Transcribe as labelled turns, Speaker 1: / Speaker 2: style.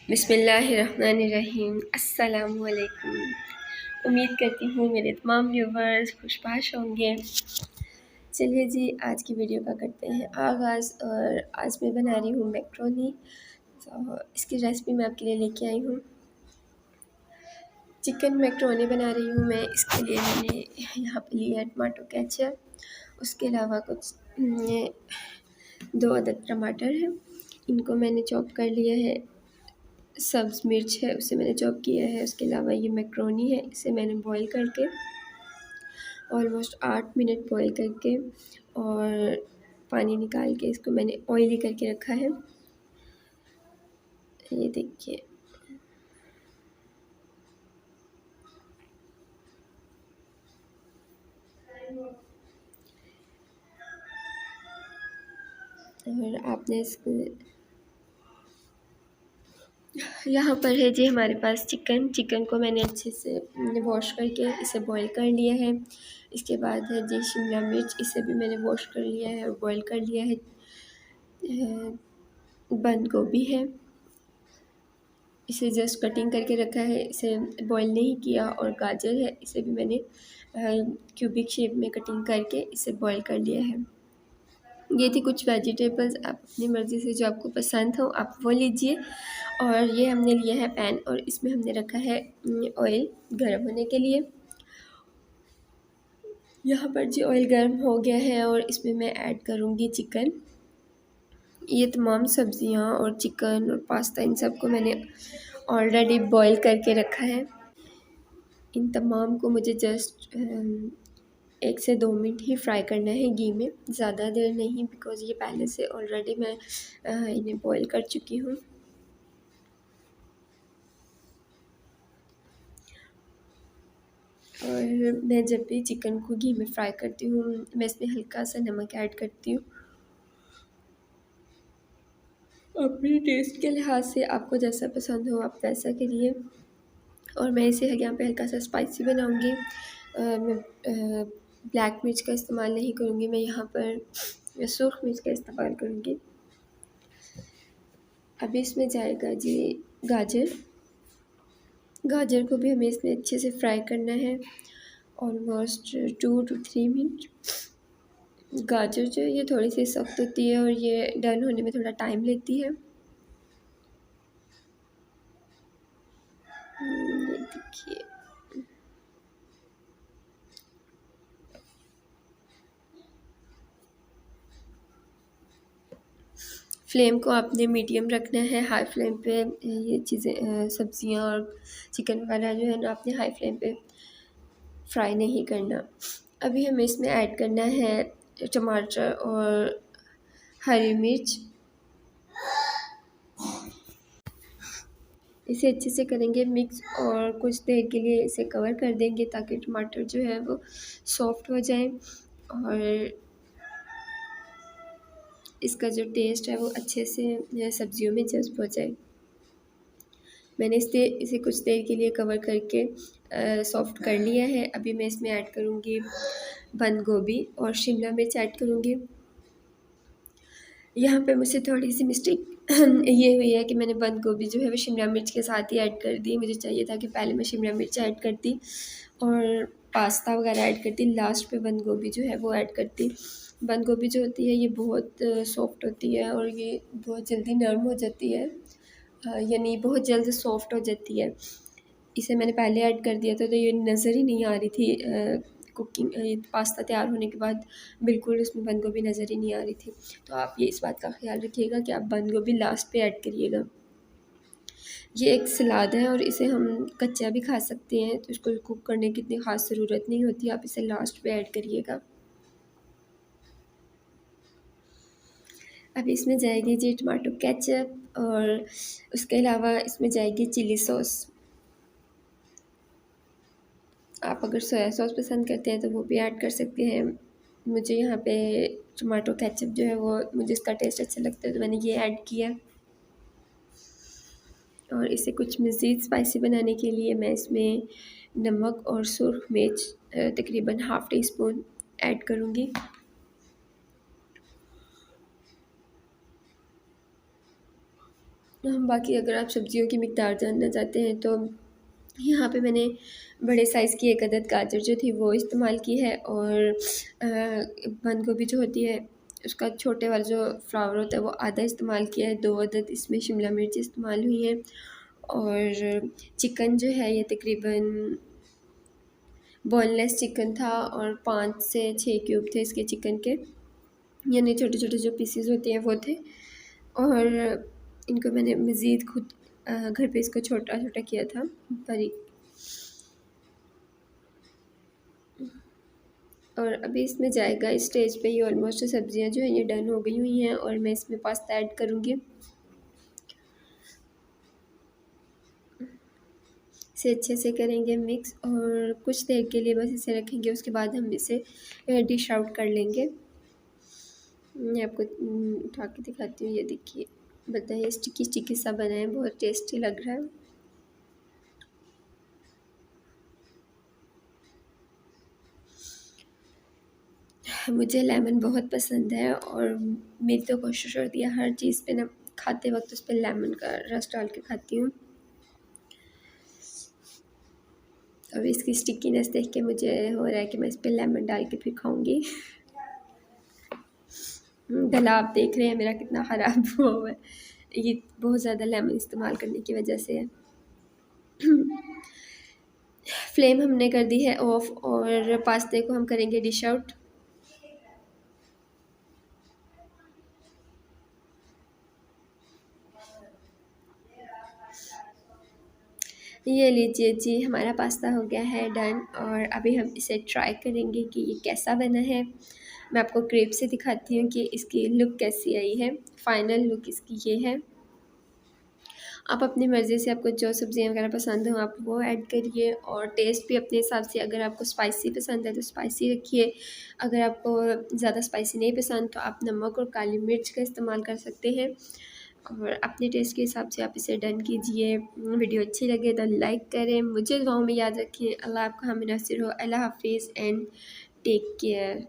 Speaker 1: बिस्मिल्लाहिर्रहमानिर्रहीम। अस्सलाम वालेकुम। उम्मीद करती हूँ मेरे तमाम व्यूवर्स खुशबाश होंगे। चलिए जी, आज की वीडियो का करते हैं आगाज़। और आज मैं बना रही हूँ मैक्रोनी। तो इसकी रेसिपी मैं आपके लिए लेके आई हूँ। चिकन मैक्रोनी बना रही हूँ मैं। इसके लिए मैंने यहाँ पे लिया है टमाटो केचप, उसके अलावा कुछ ये 2 अदद टमाटर हैं, इनको मैंने चॉप कर लिया है। सब्ज़ मिर्च है, उसे मैंने चॉप किया है। उसके अलावा ये मैक्रोनी है, इसे मैंने बॉईल करके ऑलमोस्ट 8 मिनट बॉईल करके और पानी निकाल के इसको मैंने ऑयली करके रखा है। ये देखिए, और आपने इसको यहाँ पर है जी हमारे पास चिकन को मैंने अच्छे से वॉश करके इसे बॉईल कर लिया है। इसके बाद है जी शिमला मिर्च, इसे भी मैंने वॉश कर लिया है और बॉईल कर लिया है। बंद गोभी है, इसे जस्ट कटिंग करके रखा है, इसे बॉईल नहीं किया। और गाजर है, इसे भी मैंने क्यूबिक शेप में कटिंग करके इसे बॉईल कर लिया है। ये थी कुछ वेजिटेबल्स, आप अपनी मर्ज़ी से जो आपको पसंद हो आप वो लीजिए। और ये हमने लिया है पैन और इसमें हमने रखा है ऑयल गर्म होने के लिए। यहाँ पर जी ऑयल गर्म हो गया है और इसमें मैं ऐड करूँगी चिकन। ये तमाम सब्ज़ियाँ और चिकन और पास्ता इन सब को मैंने ऑलरेडी बॉईल करके रखा है। इन तमाम को मुझे जस्ट 1 से 2 मिनट ही फ्राई करना है घी में, ज़्यादा देर नहीं, बिकॉज़ ये पहले से ऑलरेडी मैं इन्हें बॉईल कर चुकी हूँ। और मैं जब भी चिकन को घी में फ्राई करती हूँ मैं इसमें हल्का सा नमक ऐड करती हूँ। अपने टेस्ट के लिहाज से आपको जैसा पसंद हो आप वैसा करिए। और मैं इसे यहाँ पे हल्का सा स्पाइसी बनाऊँगी। मैं ब्लैक मिर्च का इस्तेमाल नहीं करूँगी, मैं यहाँ पर सुर्ख मिर्च का इस्तेमाल करूँगी। अभी इसमें जाएगा जी गाजर को भी हमें इसमें अच्छे से फ्राई करना है, ऑलमोस्ट 2 to 3 मिनट। गाजर जो है ये थोड़ी सी सख्त होती है और ये डन होने में थोड़ा टाइम लेती है। ये देखिए, फ्लेम को आपने मीडियम रखना है, हाई फ्लेम पे ये चीज़ें सब्ज़ियाँ और चिकन वगैरह जो है ना आपने हाई फ्लेम पे फ्राई नहीं करना। अभी हमें इसमें ऐड करना है टमाटर और हरी मिर्च। इसे अच्छे से करेंगे मिक्स और कुछ देर के लिए इसे कवर कर देंगे ताकि टमाटर जो है वो सॉफ्ट हो जाए और इसका जो टेस्ट है वो अच्छे से सब्जियों में जज़्ब हो जाए। मैंने इसे कुछ देर के लिए कवर करके सॉफ्ट कर लिया है। अभी मैं इसमें ऐड करूँगी बंद गोभी और शिमला मिर्च ऐड करूँगी। यहाँ पे मुझसे थोड़ी सी मिस्टेक ये हुई है कि मैंने बंद गोभी जो है वो शिमला मिर्च के साथ ही ऐड कर दी। मुझे चाहिए था कि पहले मैं शिमला मिर्च ऐड करती और पास्ता वगैरह ऐड करती, लास्ट पे बंद गोभी जो है वो ऐड करती। बंद गोभी जो होती है ये बहुत सॉफ्ट होती है और ये बहुत जल्दी नरम हो जाती है, यानी बहुत जल्द सॉफ्ट हो जाती है। इसे मैंने पहले ऐड कर दिया था तो ये नज़र ही नहीं आ रही थी। कुकिंग पास्ता तैयार होने के बाद बिल्कुल उसमें बंद गोभी नज़र ही नहीं आ रही थी। तो आप ये इस बात का ख्याल रखिएगा कि आप बंद गोभी लास्ट पे ऐड करिएगा। ये एक सलाद है और इसे हम कच्चा भी खा सकते हैं, तो इसको कुक करने की इतनी ख़ास ज़रूरत नहीं होती, आप इसे लास्ट पे ऐड करिएगा। अब इसमें जाएगी जी टमाटो केचप और उसके अलावा इसमें जाएगी चिली सॉस। आप अगर सोया सॉस पसंद करते हैं तो वो भी ऐड कर सकते हैं। मुझे यहाँ पे टमाटो केचप जो है वो मुझे इसका टेस्ट अच्छा लगता है तो मैंने ये ऐड किया। और इसे कुछ मज़ीद स्पाइसी बनाने के लिए मैं इसमें नमक और सुर्ख मिर्च तकरीबन ½ टीस्पून ऐड करूँगी। बाकी अगर आप सब्जियों की मिकदार जानना चाहते हैं तो यहाँ पे मैंने बड़े साइज़ की एक अदद गाजर जो थी वो इस्तेमाल की है, और बंद गोभी जो होती है उसका छोटे वाला जो फ्लावर होता है वो आधा इस्तेमाल किया है। 2 अदद इसमें शिमला मिर्च इस्तेमाल हुई हैं, और चिकन जो है ये तकरीबन बोनलेस चिकन था, और 5 से 6 क्यूब थे इसके चिकन के, यानी छोटे छोटे जो पीसेस होते हैं वो थे। और इनको मैंने मज़ीद खुद घर पे इसको छोटा छोटा किया था बारीक। और अभी इसमें जाएगा, इस स्टेज पे ये ऑलमोस्ट सब्जियां जो हैं ये डन हो गई हुई हैं, और मैं इसमें पास्ता ऐड करूँगी। इसे अच्छे से करेंगे मिक्स, और कुछ देर के लिए बस इसे रखेंगे, उसके बाद हम इसे डिश आउट कर लेंगे। मैं आपको उठा के दिखाती हूँ, ये देखिए, बताइए स्टिकी स्टिकी सा बना है, बहुत टेस्टी लग रहा है। मुझे लेमन बहुत पसंद है, और मेरी तो कोशिश होती है हर चीज़ पे ना खाते वक्त उस पर लेमन का रस डाल के खाती हूँ। अब इसकी स्टिकीनेस देख के मुझे हो रहा है कि मैं इस पर लेमन डाल के फिर खाऊंगी। गला आप देख रहे हैं मेरा कितना ख़राब हुआ है, ये बहुत ज़्यादा लेमन इस्तेमाल करने की वजह से है। फ्लेम हमने कर दी है ऑफ, और पास्ते को हम करेंगे डिश आउट। ये लीजिए जी, हमारा पास्ता हो गया है डन, और अभी हम इसे ट्राई करेंगे कि ये कैसा बना है। मैं आपको क्रेप से दिखाती हूँ कि इसकी लुक कैसी आई है। फाइनल लुक इसकी ये है। आप अपनी मर्ज़ी से आपको जो सब्ज़ियाँ वगैरह पसंद हो आप वो ऐड करिए, और टेस्ट भी अपने हिसाब से, अगर आपको स्पाइसी पसंद है तो स्पाइसी रखिए, अगर आपको ज़्यादा स्पाइसी नहीं पसंद तो आप नमक और काली मिर्च का इस्तेमाल कर सकते हैं, और अपने टेस्ट के हिसाब से आप इसे डन कीजिए। वीडियो अच्छी लगे तो लाइक करें, मुझे दुआओं में याद रखें। अल्लाह आपका हामी नासिर हो। अल्लाह हाफिज़ एंड टेक केयर।